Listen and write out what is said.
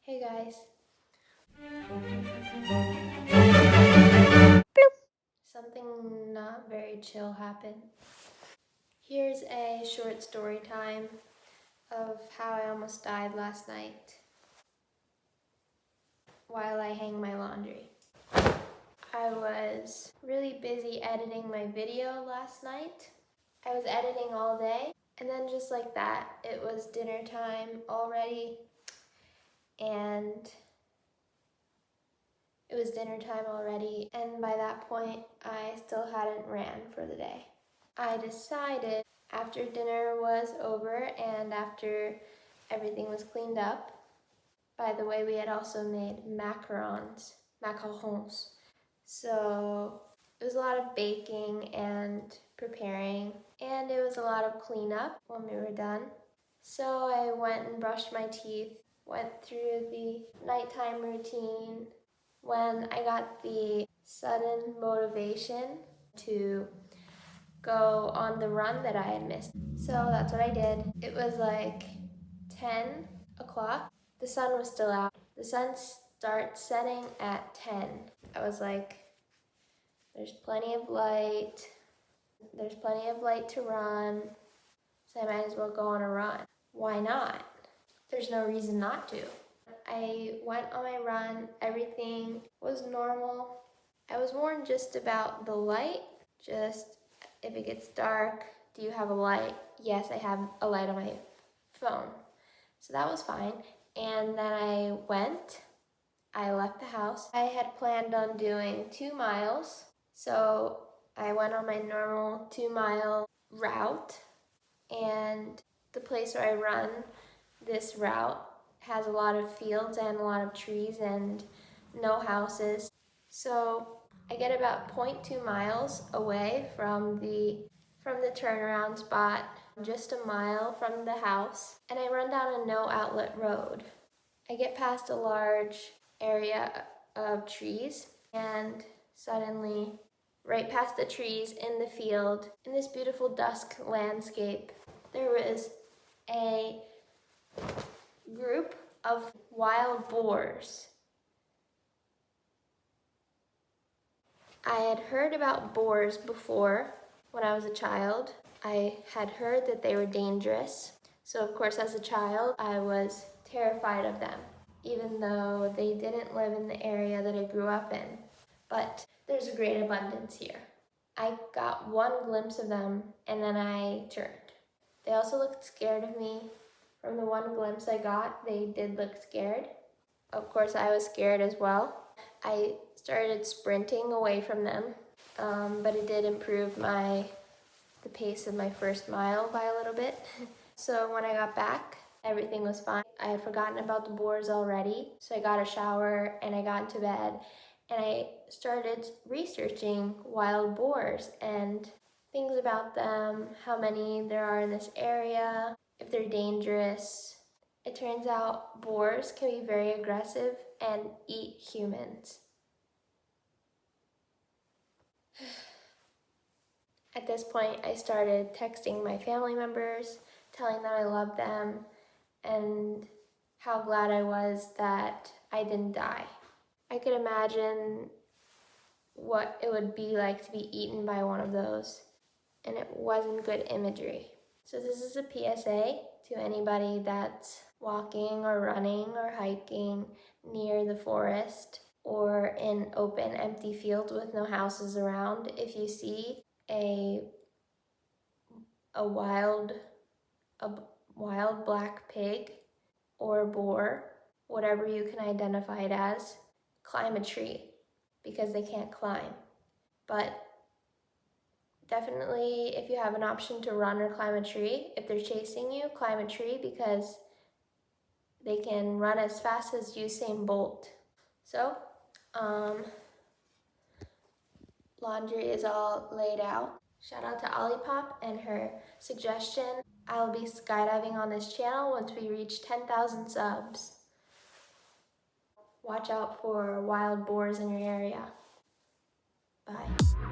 Hey guys. Something not very chill happened. Here's a short story time of how I almost died last night while I hang my laundry. I was really busy editing my video last night. I was editing all day, and then just like that, it was dinner time already, and by that point, I still hadn't ran for the day. I decided after dinner was over and after everything was cleaned up, by the way, we had also made macarons. So it was a lot of baking and preparing, and it was a lot of cleanup when we were done. So I went and brushed my teeth, went through the nighttime routine, when I got the sudden motivation to go on the run that I had missed. So that's what I did. It was like 10 o'clock. The sun was still out. The sun starts setting at 10. I was like, there's plenty of light. There's plenty of light to run. So I might as well go on a run. Why not? There's no reason not to. I went on my run. Everything was normal. I was warned just about the light. Just if it gets dark, do you have a light? Yes, I have a light on my phone. So that was fine. And then I left the house. I had planned on doing 2 miles. So I went on my normal 2-mile route, and the place where I run this route has a lot of fields and a lot of trees and no houses. So I get about 0.2 miles away from the turnaround spot, just a mile from the house, and I run down a no outlet road. I get past a large area of trees, and suddenly, right past the trees in the field, in this beautiful dusk landscape, there was a group of wild boars. I had heard about boars before when I was a child. I had heard that they were dangerous. So of course, as a child, I was terrified of them, even though they didn't live in the area that I grew up in. But there's a great abundance here. I got one glimpse of them and then I turned. They also looked scared of me. From the one glimpse I got, they did look scared. Of course, I was scared as well. I started sprinting away from them, but it did improve the pace of my first mile by a little bit. So when I got back, everything was fine. I had forgotten about the boars already, so I got a shower and I got into bed and I started researching wild boars and things about them, how many there are in this area, if they're dangerous. It turns out boars can be very aggressive and eat humans. At this point, I started texting my family members, telling them I loved them, and how glad I was that I didn't die. I could imagine what it would be like to be eaten by one of those, and it wasn't good imagery. So this is a PSA to anybody that's walking or running or hiking near the forest or in open, empty fields with no houses around. If you see a wild black pig or boar, whatever you can identify it as, climb a tree because they can't climb. But definitely, if you have an option to run or climb a tree, if they're chasing you, climb a tree because they can run as fast as Usain Bolt. So, laundry is all laid out. Shout out to Olipop and her suggestion. I'll be skydiving on this channel once we reach 10,000 subs. Watch out for wild boars in your area. Bye.